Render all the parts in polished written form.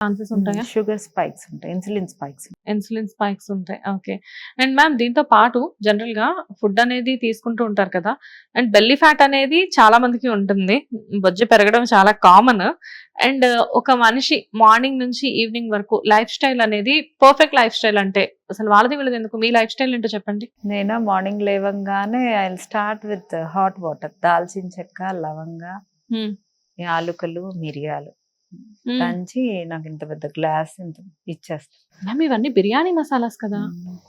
Chances ఉంటాయా? Sugar spikes ఉంటాయి, insulin spikes ఉంటాయి. ఓకే. అండ్ మ్యామ్ దీంతో పాటు జనరల్‌గా ఫుడ్ అనేది తీసుకుంటూ ఉంటారు కదా! అండ్ బెల్లీ ఫ్యాట్ అనేది చాలా మందికి ఉంటుంది. బొజ్జు పెరగడం చాలా కామన్. అండ్ ఒక మనిషి మార్నింగ్ నుంచి ఈవినింగ్ వరకు లైఫ్ స్టైల్ అనేది పర్ఫెక్ట్ లైఫ్ స్టైల్ అంటే అసలు వాళ్ళది వీళ్ళది ఎందుకు? మీ లైఫ్ స్టైల్ ఏంటో చెప్పండి? నేను మార్నింగ్ లేవంగానే I will start with hot water, దాల్చిన చెక్క, లవంగ, హ్మ్. యాలుకలు, మిరియాలు హ్మ్. దంచి నాకు ఇంత పెద్ద గ్లాస్ ఇంత ఇచ్చేస్తా. మ్యామ్ ఇవన్నీ బిర్యానీ మసాలాస్ కదా!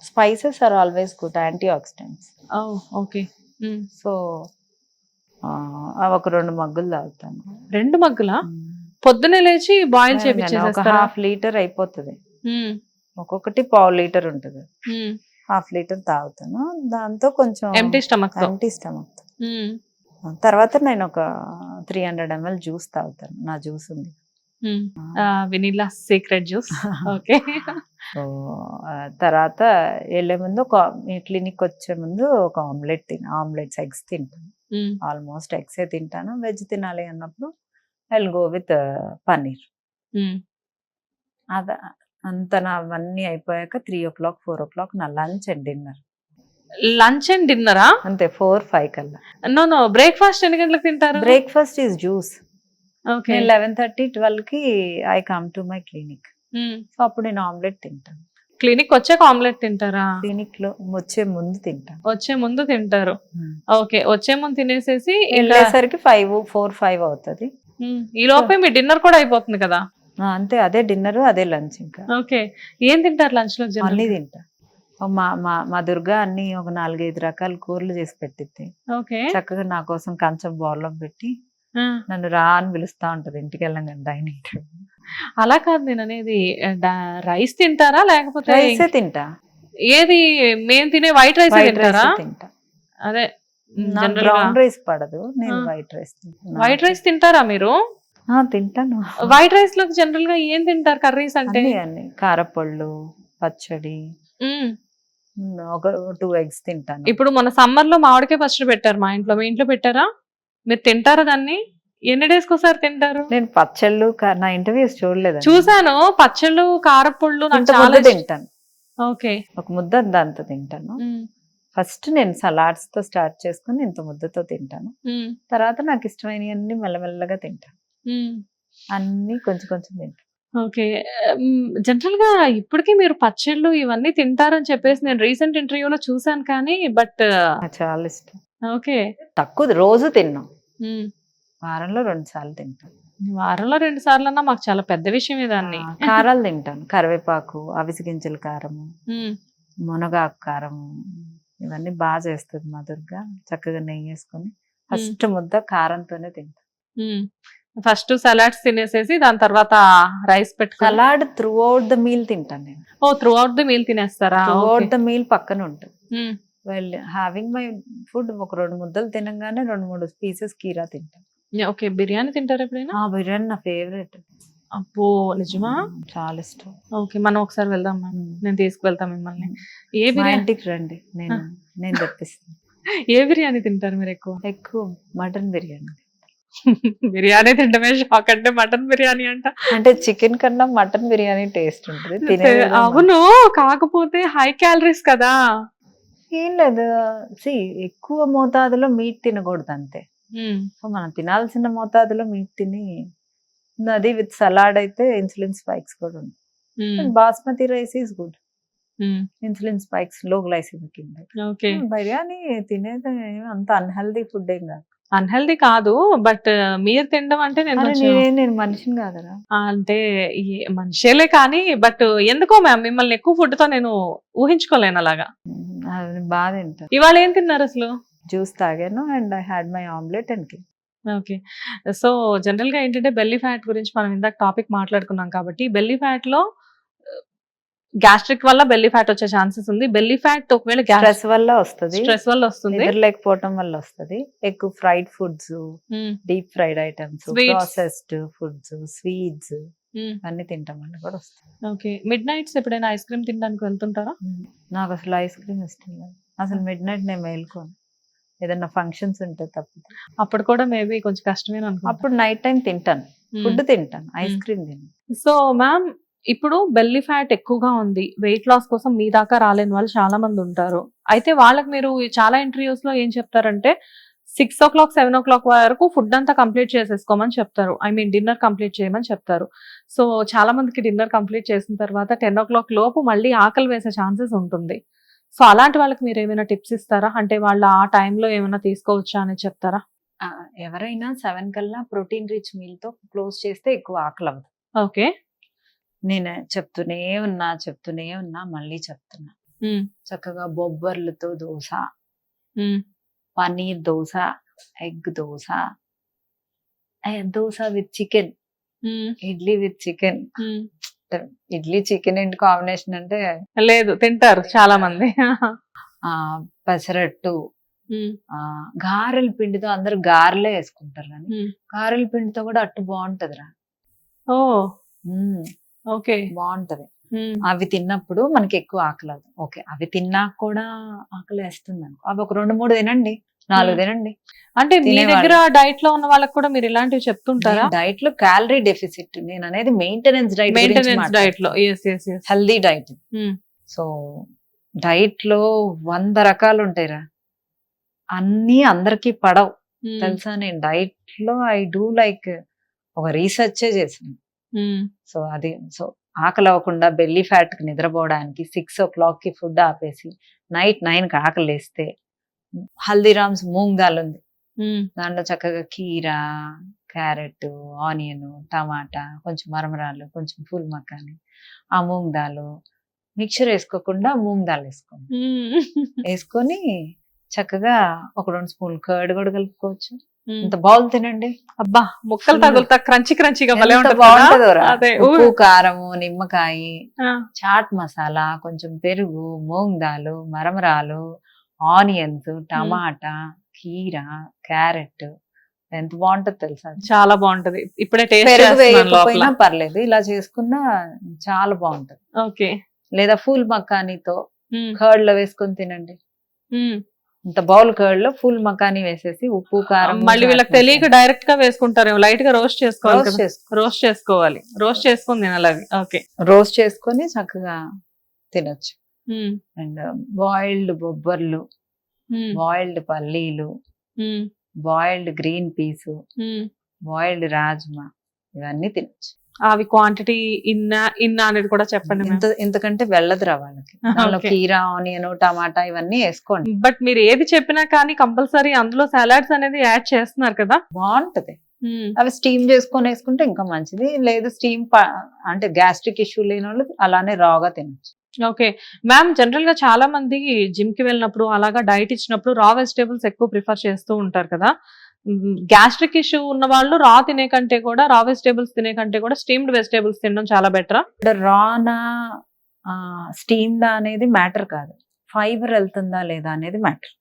Spices are always good antioxidants. Oh! Okay. Hmm. So అవి ఒక 2 మగ్గులు తాగుతాను. 2 మగ్గులా? పొద్దున్నే లేచి బాయిల్ ఒక చేపిచ్చేసేస్తారా? హాఫ్ లీటర్ అయిపోతుంది, హ్మ్. ఒక్కొక్కటి పావు లీటర్ ఉంటుంది. హ్మ్. హాఫ్ లీటర్ తాగుతాను, దాంతో కొంచెం ఎంప్టీ స్టమక్‌తో. Empty stomach. హ్మ్. తర్వాత నేను ఒక 300 ml జ్యూస్ తాగుతాను, నా జ్యూస్ ఉంది. హ్మ్. Vanilla secret juice. Okay. So తర్వాత వెళ్ళే ముందు క్లినిక్ వచ్చే ముందు ఒక ఆమ్లెట్స్, ఎగ్స్ తింటాను. హ్మ్. ఆల్మోస్ట్ ఎగ్సే తింటాను. వెజ్ తినాలి అన్నప్పుడు I will go with paneer. Hmm. అద అంత అవన్నీ అయిపోయాక 3:00, 4:00 నా lunch and dinner. Lunch and డిన్నరా? అంతే 4, 5 కల్లా. నో. బ్రేక్‌ఫాస్ట్ ఎన్ని గంటలకు తింటారు? Breakfast is juice. ఓకే. నేను 11:30, 12కి I come to my clinic. Hmm. So అప్పుడు నేను ఆమ్లెట్ తింటాను. క్లినిక్ వచ్చాక ఆమ్లెట్ తింటారా? క్లినిక్ లో వచ్చే ముందు తింటాను. వచ్చే ముందు తింటారు. ఓకే. వచ్చే ముందు తినేసేసి ఇంకా వెళ్ళేసరికి 4, 5 అవుతుంది. ఈ లోపే మీ డిన్నర్ కూడా అయిపోతుంది కదా! అంతే, అదే డిన్నర్, అదే లంచ్. ఇంకా ఓకే. ఏం తింటారు లంచ్‌లో అన్ని జనరల్‌గా? తింటా. మా మా మా దుర్గా అన్ని ఒక 4, 5 రకాల కూరలు చేసి పెట్టిద్ది. ఓకే. చక్కగా నా కోసం కంచం బౌల్లో పెట్టి ఆ! నన్ను రా అని పిలుస్తా ఉంటది ఇంటికి వెళ్ళగానే డైనింగ్ టేబుల్. అలా కాదు నేననేది. రైస్ తింటారా? లేకపోతే రైసే తింటా, ఏది మేము తినే వైట్ రైసే వైట్ తింటారా? రైసే తింటా. అదే నాకు జనరల్‌గా బ్రౌన్ రైస్ పడదు, నేను ఆ. వైట్ రైస్ తింటాను. వైట్ రైస్ తింటారా మీరు? తింటాను. వైట్ రైస్‌లోకి జనరల్‌గా ఏం తింటారు కర్రీస్ అంటే? అన్ని కారపళ్ళు, పచ్చడి, హ్మ్. ఒక 2 ఎగ్స్ తింటాను. ఇప్పుడు మొన్న సమ్మర్‌లో మామిడికాయ పచ్చడి పెట్టారు మా ఇంట్లో. మీ ఇంట్లో పెట్టారా? మీరు తింటారా దాన్ని? ఎన్ని డేస్‌కోసారి తింటారు? నేను పచ్చళ్ళు నా ఇంటర్వ్యూస్ చూడలేదు. చూసాను. పచ్చళ్ళు, కారపుళ్ళు నాకు ఇంత చాలా ముద్ద తింటాను. ఓకే. ఒక ముద్ద దాంతో తింటాను. హ్మ్. ఫస్ట్ నేను సలాడ్స్ తో స్టార్ట్ చేసుకుని ఇంత ముద్దతో తింటాను. హ్మ్. తర్వాత నాకు ఇష్టమైనవన్నీ మెల్లమెల్లగా తింటాను. హ్మ్. అన్ని కొంచెం కొంచెం తింటాను. ఓకే. జనరల్‌గా ఇప్పటికి మీరు పచ్చళ్ళు ఇవన్నీ తింటారని చెప్పేసి నేను రీసెంట్ ఇంటర్వ్యూలో చూసాను కానీ నాకు చాలా ఇష్టం. ఓకే. తక్కువ రోజు తిన్నాం, హ్మ్. వారంలో 2 సార్లు తింటాను. వారంలో 2 సార్లన్నా మాకు చాలా పెద్ద విషయమే దాన్ని. కారాలు తింటాను, కరివేపాకు, అవిసె గింజల కారము, హ్మ్. మునగాకు కారము, ఇవన్నీ బాగా చేస్తుంది మా దుర్గా. చక్కగా నెయ్యి వేసుకొని ఫస్ట్ ముద్ద కారంతోనే తింటాను. హ్మ్. ఫస్ట్ సలాడ్స్ తినేసేసి దాని తర్వాత రైస్ పెట్టుకొని salad throughout the meal తింటాను నేను. త్రూ అవుట్ ది మీల్ తినేస్తారా? Through okay. Out the meal పక్కన ఉంటుంది. హ్మ్. వైల్ హ్యావింగ్ మై ఫుడ్ ఒక 2 ముద్దలు తినంగానే 2, 3 పీసెస్ కీరా తింటాను. ఓకే. బిర్యానీ తింటారా ఎప్పుడైనా? బిర్యానీ నా ఫేవరెట్. అబ్బో! నిజమా? చాలా ఇష్టం. ఓకే. మనం ఒకసారి వెళ్దాం మ్యామ్. నేను తీసుకువెళ్తా మిమ్మల్ని. ఏ మా బిర్యానీ ఇంటికి రండి, నేను తెప్పిస్తాను. ఏ బిర్యానీ తింటారు మీరు ఎక్కువ? ఎక్కువ మటన్ బిర్యానీ. బిర్యానీ తింటమే షాక్ అంటే మటన్ బిర్యానీ అంట. అంటే చికెన్ కన్నా మటన్ బిర్యానీ టేస్ట్ ఉంటుంది. అవును. కాకపోతే హై క్యాలరీస్ కదా! ఏం లేదు, ఎక్కువ మోతాదులో మీట్ తినకూడదు అంతే. సో మనం తినాల్సిన మోతాదులో మీట్ తిని, అది విత్ సలాడ్ అయితే ఇన్సులిన్ స్పైక్స్ కూడా ఉంటాయి. Basmati rice is good. Insulin spikes, లో గ్లైసెమిక్ ఇండెక్స్. ఓకే. బిర్యానీ తినేది అంత అన్హెల్దీ ఫుడ్ ఏం కాదు. అన్‌హెల్తీ కాదు. బట్ మీరు తినడం అంటే నేను కొంచెం నేను మనిషిని కాదరా. అంటే మనిషేలే కానీ బట్ ఎందుకో మ్యామ్ మిమ్మల్ని ఎక్కువ ఫుడ్‌తో నేను ఊహించుకోలేను అలాగా. అది బాగా తింటాను. ఇవాళ ఏం తిన్నారు అసలు? జ్యూస్ తాగాను and I had my omelette and cake. Okay. So జనరల్‌గా ఏంటంటే బెల్లీ ఫ్యాట్ గురించి మనం ఇందాక టాపిక్ మాట్లాడుకున్నాం కాబట్టి బెల్లీ ఫ్యాట్‌లో గ్యాస్ట్రిక్ వల్ల బెల్లీ ఫ్యాట్ వచ్చే ఛాన్సెస్ ఉంది. బెల్లీ ఫ్యాట్ ఒకవేళ స్ట్రెస్ వల్ల వస్తుంది, స్ట్రెస్ వల్ల వస్తుంది, నిద్ర లేకపోవడం వల్ల వస్తుంది, ఎక్కువ fried foods, deep fried items, processed foods, sweets అన్ని తింటాం వల్ల కూడా వస్తుంది. ఓకే. మిడ్ నైట్స్ ఎప్పుడైనా ఐస్ క్రీమ్ తినడానికి వెళ్తుంటారా? నాకు అసలు ఐస్ క్రీమ్ ఇష్టం లేదు. అసలు మిడ్ నైట్ నేను మేల్కోను. ఏదైనా ఫంక్షన్స్ ఉంటే తప్పితే. అప్పుడు కూడా మేబీ కొంచెం కష్టమే అనుకుంటా. అప్పుడు నైట్ టైం తింటాను, ఫుడ్ తింటాను, ఐస్ క్రీమ్ తింటాను. సో మ్యామ్, ఇప్పుడు బెల్లీ ఫ్యాట్ ఎక్కువగా ఉంది, వెయిట్ లాస్ కోసం మీ దాకా రాలేని వాళ్ళు చాలా మంది ఉంటారు. అయితే వాళ్ళకి మీరు చాలా ఇంటర్వ్యూస్ లో ఏం చెప్తారంటే 6 o'clock 7 o'clock వరకు ఫుడ్ అంతా కంప్లీట్ చేసేసుకోమని చెప్తారు. ఐ మీన్ డిన్నర్ కంప్లీట్ చేయమని చెప్తారు. సో చాలా మందికి డిన్నర్ కంప్లీట్ చేసిన తర్వాత 10 o'clock లోపు మళ్ళీ ఆకలి వేసే ఛాన్సెస్ ఉంటుంది. సో అలాంటి వాళ్ళకి మీరు ఏమైనా టిప్స్ ఇస్తారా? అంటే వాళ్ళు ఆ టైంలో ఏమైనా తీసుకోవచ్చా అని చెప్తారా? ఎవరైనా 7 కల్లా ప్రోటీన్ రిచ్ మీల్ తో క్లోజ్ చేస్తే ఎక్కువ ఆకలి అవ్వదు. ఓకే. నేను చెప్తూనే ఉన్నా మళ్ళీ చెప్తున్నా. చక్కగా బొబ్బర్లతో dosa, paneer dosa, egg dosa, dosa with chicken, idli with chicken. Idli chicken ఏంటి కాంబినేషన్ అంటే లేదు, తింటారు చాలా మంది. పెసరట్టు, గారెల పిండితో అందరు గారెలే వేసుకుంటారు కానీ గారెల పిండితో కూడా అట్టు బాగుంటదిరా. ఓ ఓకే, బాగుంటది. అవి తిన్నప్పుడు మనకి ఎక్కువ ఆకలి అవుతుంది. ఓకే, అవి తిన్నాక కూడా ఆకలి వేస్తుంది అనుకో, అవి ఒక 2-3 తినండి, 4 తినండి. అంటే మీ దగ్గర డైట్ లో ఉన్న వాళ్ళకి కూడా మీరు ఇలాంటివి చెప్తుంటారా? డైట్ లో క్యాలరీ డెఫిసిట్, నేను అనేది మెయింటెనెన్స్ డైట్, డైట్ లో హెల్దీ డైట్. సో డైట్ లో 100 రకాలు ఉంటాయిరా, అన్ని అందరికి పడవు తెలుసా. నేను డైట్ లో ఐ డూ లైక్ ఒక రీసెర్చే చేసాను. సో అది, సో ఆకలి అవ్వకుండా బెల్లీ ఫ్యాట్ కి నిద్రపోవడానికి 6 o'clock కి ఫుడ్ ఆపేసి నైట్ 9 కి ఆకలి వేస్తే హల్దీరామ్స్ మూంగ్ దాల్ ఉంది, దాంట్లో చక్కగా కీరా, క్యారెట్, ఆనియన్, టమాటా, కొంచెం మరమరాలు, కొంచెం ఫుల్ మకాని, ఆ మూంగ్ దాల్ మిక్చర్ వేసుకోకుండా మూంగ్ దాల్ వేసుకొని చక్కగా ఒక 2 స్పూన్లు కర్డ్ కూడా కలుపుకోవచ్చు. ఇంత బౌల్ తినండి, అబ్బా ముక్కలు తగులుతా క్రంచి క్రంచిగా బాగుంటది. ఉప్పు, కారము, నిమ్మకాయ, చాట్ మసాలా, కొంచెం పెరుగు, మూంగ్ దాల్, మరమరాలు, ఆనియన్స్, టమాటా, కీరా, క్యారెట్, ఎంత బాగుంటది తెలుసా. చాలా బాగుంటది. ఇప్పుడే పెరుగు వేయకపోయినా పర్లేదు, ఇలా చేసుకున్నా చాలా బాగుంటది. ఓకే. లేదా ఫుల్ మకానీతో కర్డ్ లో వేసుకొని తినండి. ఇంత బౌల్ కర్డ్ లో ఫుల్ మకానీ వేసేసి ఉప్పు, కారం, మళ్ళీ వీళ్ళకి తెలియక డైరెక్ట్ గా వేసుకుంటారు, లైట్ గా రోస్ట్ చేసుకోవాలి. రోస్ట్ చేసుకొని తినాలి. ఓకే, రోస్ట్ చేసుకొని చక్కగా తినొచ్చు. అండ్ బాయిల్డ్ బొబ్బర్లు, బాయిల్డ్ పల్లీలు, boiled green peas, boiled rajma, ఇవన్నీ తినొచ్చు. అవి క్వాంటిటీ ఇన్నా అనేది కూడా చెప్పండి. ఎందుకంటే వెళ్ళదురా వాళ్ళకి. దానిలో కీరా, ఆనియన్, టమాటా ఇవన్నీ వేసుకోండి. బట్ మీరు ఏది చెప్పినా కానీ కంపల్సరీ అందులో సలాడ్స్ అనేది యాడ్ చేస్తున్నారు కదా, బాగుంటది. అవి స్టీమ్ చేసుకొని వేసుకుంటే ఇంకా మంచిది. లేదు స్టీమ్ అంటే గ్యాస్ట్రిక్ ఇష్యూ లేని వాళ్ళు అలానే రాగా తినొచ్చు. ఓకే మ్యామ్, జనరల్ గా చాలా మంది జిమ్ కి వెళ్ళినప్పుడు అలాగా డైట్ ఇచ్చినప్పుడు రా వెజిటేబుల్స్ ఎక్కువ ప్రిఫర్ చేస్తూ ఉంటారు కదా. గ్యాస్ట్రిక్ ఇష్యూ ఉన్న వాళ్ళు రా తినే కంటే కూడా, రా వెజిటేబుల్స్ తినే కంటే కూడా స్టీమ్డ్ వెజిటేబుల్స్ తినడం చాలా బెటరా? రానా స్టీమ్డ్ అనేది మ్యాటర్ కాదు, ఫైబర్ వెళ్తుందా లేదా అనేది మ్యాటర్.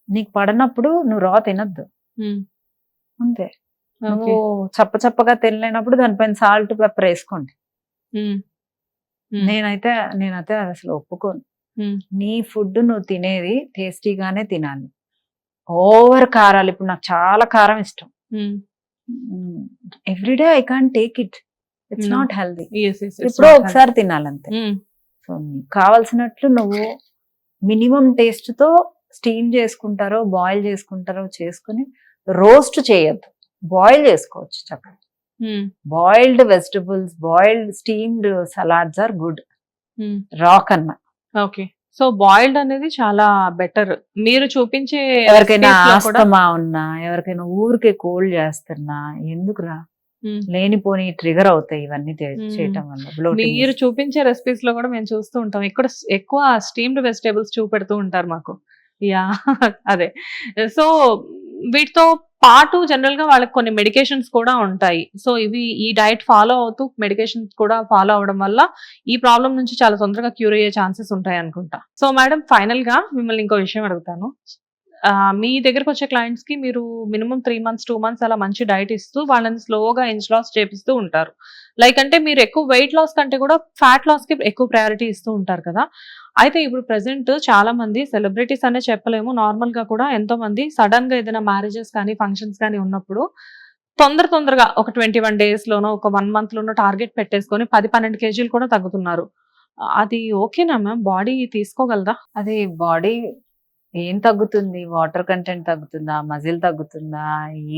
నీకు పడనప్పుడు నువ్వు రా తినద్దు అంతే. నువ్వు చప్పగా తినలేనప్పుడు దానిపైన సాల్ట్, పెప్పర్ వేసుకోండి. నేనైతే అసలు ఒప్పుకోను. నీ ఫుడ్ నువ్వు తినేది టేస్టీగానే తినాలి. ఓవర్ కారాలు, ఇప్పుడు నాకు చాలా కారం ఇష్టం, everyday I can't take it, it's not healthy. ఇప్పుడు ఒకసారి తినాలంతే. సో కావాల్సినట్లు నువ్వు మినిమం టేస్ట్ తో స్టీమ్ చేసుకుంటారో బాయిల్ చేసుకుంటారో చేసుకుని, రోస్ట్ చేయొద్దు, బాయిల్ చేసుకోవచ్చు చక్కగా. Boiled vegetables, boiled steamed salads are good raw కన్నా. ఓకే, సో బాయిల్డ్ అనేది చాలా బెటర్. మీరు చూపించే ఎవరికైనా ఆస్తమా ఉన్నా, ఎవరికైనా ఊరికే కోల్డ్ చేస్తున్నా, ఎందుకురా లేనిపోని ట్రిగర్ అవుతాయి ఇవన్నీ చేయటం వల్ల. మీరు చూపించే రెసిపీస్ లో కూడా మేము చూస్తూ ఉంటాం, ఎక్కువ స్టీమ్డ్ వెజిటేబుల్స్ చూపెడుతూ ఉంటారు మాకు. యా అదే. సో వీటితో పాటు జనరల్ గా వాళ్ళకి కొన్ని మెడికేషన్స్ కూడా ఉంటాయి. సో ఈ డైట్ ఫాలో అవుతూ మెడికేషన్స్ కూడా ఫాలో అవడం వల్ల ఈ ప్రాబ్లం నుంచి చాలా తొందరగా క్యూర్ అయ్యే ఛాన్సెస్ ఉంటాయి అనుకుంటా. సో మేడం, ఫైనల్ గా మిమ్మల్ని ఇంకో విషయం అడుగుతాను. మీ దగ్గరకు వచ్చే క్లయింట్స్ కి మీరు మినిమం 3 months 2 months అలా మంచి డైట్ ఇస్తూ వాళ్ళని స్లోగా ఇంచ్ లాస్ చేపిస్తూ ఉంటారు. లైక్ అంటే మీరు ఎక్కువ వెయిట్ లాస్ కంటే కూడా ఫ్యాట్ లాస్ కి ఎక్కువ ప్రయారిటీ ఇస్తూ ఉంటారు కదా. అయితే ఇప్పుడు ప్రెసెంట్ చాలా మంది సెలబ్రిటీస్ అనే చెప్పలేము, నార్మల్ గా కూడా ఎంతో మంది సడన్ గా ఏదైనా మ్యారేజెస్ కానీ ఫంక్షన్స్ కానీ ఉన్నప్పుడు తొందరగా ఒక 21 days లోనో ఒక 1 month లోనో టార్గెట్ పెట్టేసుకొని 10-12 kgs కూడా తగ్గుతున్నారు. అది ఓకేనా మ్యామ్? బాడీ తీసుకోగలదా? అది బాడీ ఏం తగ్గుతుంది, వాటర్ కంటెంట్ తగ్గుతుందా, మజిల్ తగ్గుతుందా,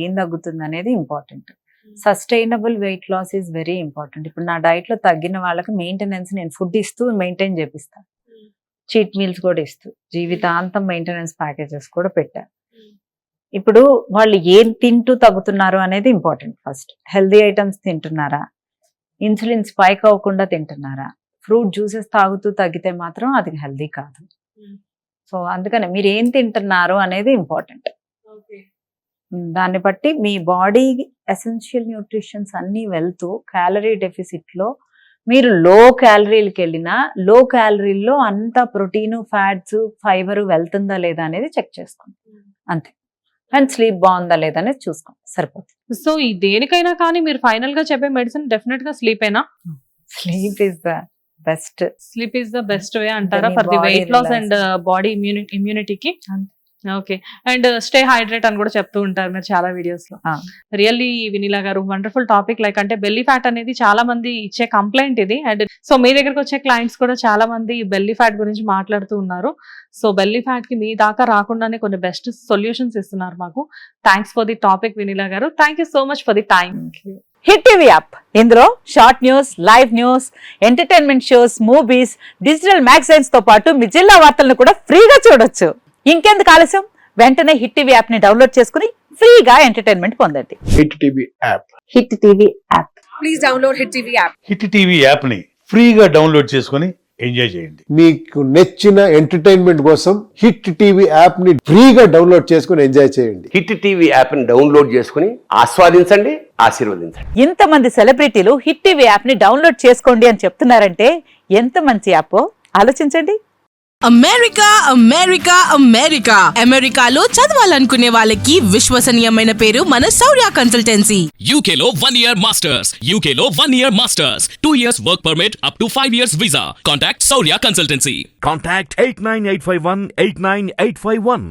ఏం తగ్గుతుంది అనేది important. Sustainable weight loss is very important. ఇప్పుడు నా డైట్ లో తగ్గిన వాళ్ళకి మెయింటెనెన్స్ నేను ఫుడ్ ఇస్తూ మెయింటైన్ చేపిస్తాను, చీట్ మీల్స్ కూడా ఇస్తూ జీవితాంతం మెయింటెనెన్స్ ప్యాకేజెస్ కూడా పెట్టాను. ఇప్పుడు వాళ్ళు ఏం తింటూ తగ్గుతున్నారు అనేది ఇంపార్టెంట్. ఫస్ట్ హెల్దీ ఐటమ్స్ తింటున్నారా, ఇన్సులిన్ స్పైక్ అవ్వకుండా తింటున్నారా, ఫ్రూట్ జ్యూసెస్ తాగుతూ తగ్గితే మాత్రం అది హెల్దీ కాదు. సో అందుకని మీరు ఏం తింటున్నారు అనేది ఇంపార్టెంట్. దాన్ని బట్టి మీ బాడీ ఎసెన్షియల్ న్యూట్రిషన్స్ అన్ని వెళ్తూ క్యాలరీ డెఫిసిట్ లో మీరు లో క్యాలరీలకు వెళ్ళినా లో క్యాలరీల్లో అంత ప్రోటీన్, ఫ్యాట్స్, ఫైబర్ వెళ్తుందా లేదా అనేది చెక్ చేసుకోండి అంతే. అండ్ స్లీప్ బాగుందా లేదా అనేది చూసుకోండి, సరిపోతుంది. సో ఈ దేనికైనా కానీ మీరు ఫైనల్ గా చెప్పే మెడిసిన్ డెఫినెట్ గా స్లీపేనా? Sleep is the best. Sleep is the best way అంటారా for the weight loss and body ఇమ్యూనిటీకి? ఓకే. అండ్ స్టే హైడ్రేట్ అని కూడా చెప్తూ ఉంటారు మీరు చాలా వీడియోస్ లో. రియల్లీ వినీలా గారు వండర్ఫుల్ టాపిక్. లైక్ అంటే బెల్లీ ఫ్యాట్ అనేది చాలా మంది ఇచ్చే కంప్లైంట్ ఇది. అండ్ సో మీ దగ్గరకు వచ్చే క్లయింట్స్ కూడా చాలా మంది బెల్లీ ఫ్యాట్ గురించి మాట్లాడుతూ ఉన్నారు. సో బెల్లీ ఫ్యాట్ కి మీ దాకా రాకుండానే కొన్ని బెస్ట్ సొల్యూషన్స్ ఇస్తున్నారు మాకు. Thanks for the topic Vineela గారు. Thank you so much for the time. Hit TV app, ఇందులో short news, live news, entertainment shows, movies, digital magazines తో పాటు మీ జిల్లా వార్తలను కూడా ఫ్రీగా చూడొచ్చు. ఇంకెందుకు ఆలస్యం, వెంటనే హిట్ టీవీ యాప్ ని డౌన్లోడ్ చేసుకుని ఫ్రీగా ఎంటర్టైన్మెంట్ పొందండి. Hit TV app. Hit TV app. Please download hit TV app. Hit TV app ని ఫ్రీగా డౌన్లోడ్ చేసుకొని ఎంజాయ్ చేయండి. మీకు నచ్చిన ఎంటర్టైన్మెంట్ కోసం హిట్ టీవీ యాప్ ని ఫ్రీగా డౌన్లోడ్ చేసుకుని ఎంజాయ్ చేయండి. హిట్ టీవీ యాప్ ని డౌన్లోడ్ చేసుకుని ఆస్వాదించండి, ఆశీర్వదించండి. ఇంతమంది సెలబ్రిటీలు హిట్ టీవీ యాప్ ని డౌన్లోడ్ చేసుకోండి అని చెప్తున్నారంటే ఎంత మంచి యాప్ ఆలోచించండి. అమెరికా అమెరికా అమెరికా అమెరికాలో చదవాలనుకునే వాళ్ళకి విశ్వసనీయమైన పేరు మన శౌర్య కన్సల్టెన్సీ. UK లో 1 year masters. UK లో 1 year masters. 2 years work permit up to 5 years visa. Contact Saurya Consultancy. Contact 89851 89851.